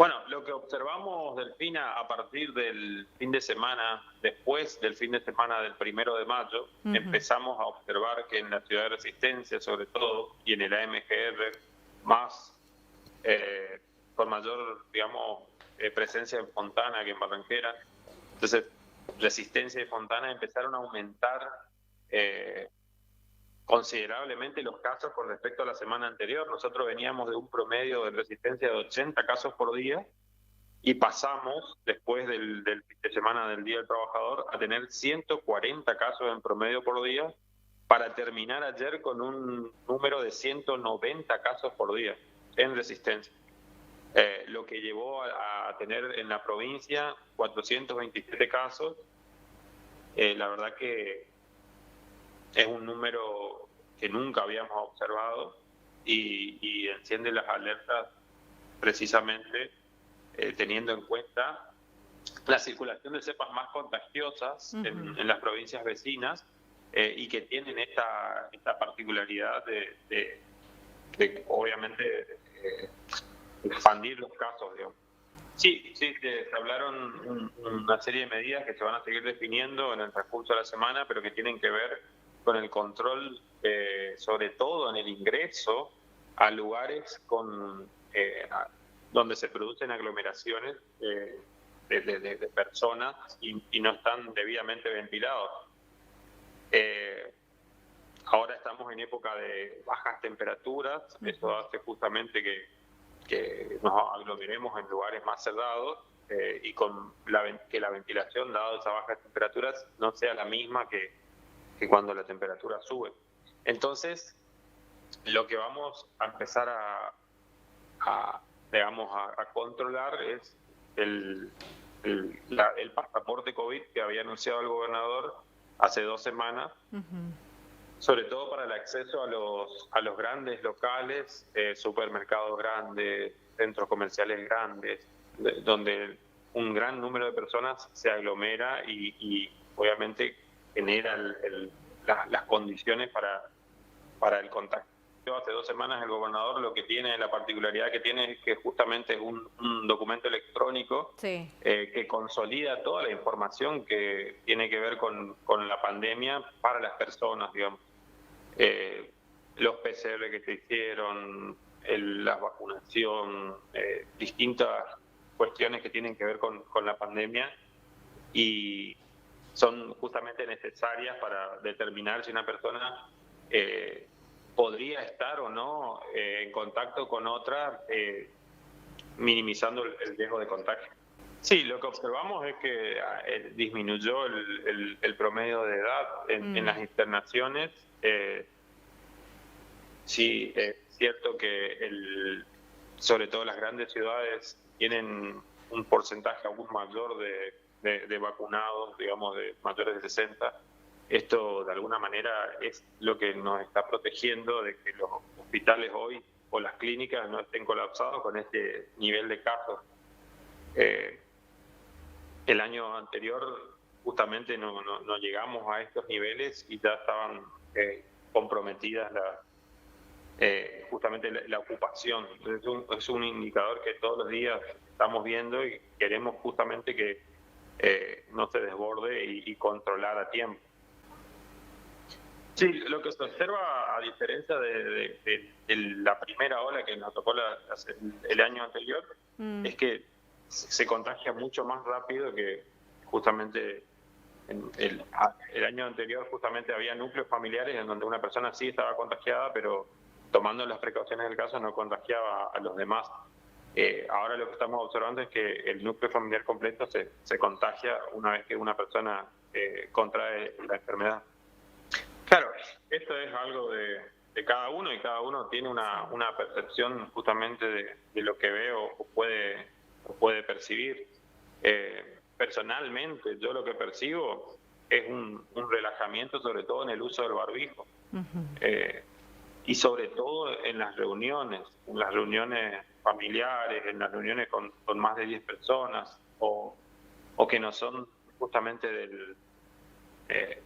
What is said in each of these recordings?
Bueno, lo que observamos, Delfina, a partir del fin de semana, después del fin de semana del 1 de mayo, Ujú. empezamos a observar que en la ciudad de Resistencia, sobre todo, y en el AMGR, más, eh, con mayor, digamos, presencia en Fontana que en Barranquera. Entonces, Resistencia y Fontana empezaron a aumentar eh, considerablemente los casos con respecto a la semana anterior. Nosotros veníamos de un promedio de Resistencia de 80 casos por día y pasamos, después del fin de semana del Día del Trabajador, a tener 140 casos en promedio por día, para terminar ayer con un número de 190 casos por día en Resistencia. Lo que llevó a tener en la provincia 427 casos. La verdad que es un número que nunca habíamos observado y enciende las alertas precisamente teniendo en cuenta la circulación de cepas más contagiosas Ujú. en las provincias vecinas y que tienen esta particularidad de obviamente expandir los casos, digamos. Sí, sí, se hablaron una serie de medidas que se van a seguir definiendo en el transcurso de la semana, pero que tienen que ver con el control, sobre todo en el ingreso a lugares donde se producen aglomeraciones de personas y no están debidamente ventilados. Eh, Ahora estamos en época de bajas temperaturas, eso hace justamente que nos aglomeremos en lugares más cerrados y que la ventilación, dado esas bajas temperaturas, no sea la misma que cuando la temperatura sube. Entonces, lo que vamos a empezar a, digamos, a controlar es el pasaporte COVID que había anunciado el gobernador hace 2 semanas, Ujú. sobre todo para el acceso a los grandes locales, supermercados grandes, centros comerciales grandes, donde un gran número de personas se aglomera y obviamente genera las condiciones para el contagio. Hace 2 semanas el gobernador lo que tiene, la particularidad que tiene es que justamente es un documento electrónico Sí. que consolida toda la información que tiene que ver con la pandemia para las personas, digamos. eh, los PCR que se hicieron, la vacunación, distintas cuestiones que tienen que ver con la pandemia y son justamente necesarias para determinar si una persona eh, podría estar o no en contacto con otra, minimizando el riesgo de contagio. Sí, lo que observamos es que disminuyó el promedio de edad en Mm. las internaciones. Sí, es cierto que sobre todo las grandes ciudades tienen un porcentaje aún mayor de vacunados, digamos, de mayores de 60. Esto de alguna manera es lo que nos está protegiendo de que los hospitales hoy o las clínicas no estén colapsados con este nivel de casos. Eh, el año anterior justamente no llegamos a estos niveles y ya estaban comprometidas justamente la ocupación. Entonces es un indicador que todos los días estamos viendo y queremos justamente que no se desborde y controlar a tiempo. Sí, lo que se observa, a diferencia de la primera ola que nos tocó el año anterior, Mm. es que se contagia mucho más rápido que justamente el año anterior. Justamente había núcleos familiares en donde una persona sí estaba contagiada, pero tomando las precauciones del caso no contagiaba a los demás. Ahora lo que estamos observando es que el núcleo familiar completo se contagia una vez que una persona contrae la enfermedad. Claro, esto es algo de cada uno y cada uno tiene Sí. una percepción justamente de lo que ve o puede percibir. Personalmente, yo lo que percibo es un relajamiento, sobre todo en el uso del barbijo. Ujú. Eh, y sobre todo en las reuniones familiares, en las reuniones con más de 10 personas o que no son justamente eh,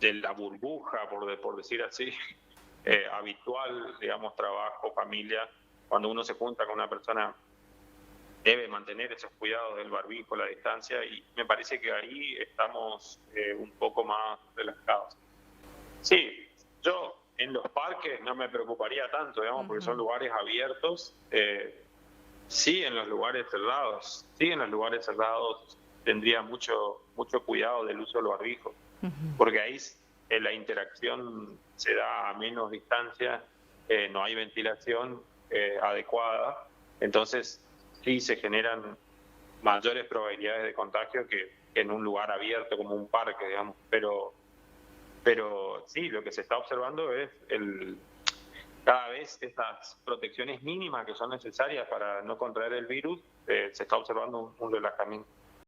de la burbuja, por decir así, habitual, digamos, trabajo, familia, cuando uno se junta con una persona debe mantener esos cuidados del barbijo, la distancia, y me parece que ahí estamos un poco más relajados. Sí, yo en los parques no me preocuparía tanto, digamos, porque son lugares abiertos. Sí, en los lugares cerrados tendría mucho cuidado del uso del barbijo, porque ahí la interacción se da a menos distancia, no hay ventilación adecuada, entonces sí se generan mayores probabilidades de contagio que en un lugar abierto como un parque, digamos, pero sí, lo que se está observando es cada vez estas protecciones mínimas que son necesarias para no contraer el virus, se está observando un relajamiento.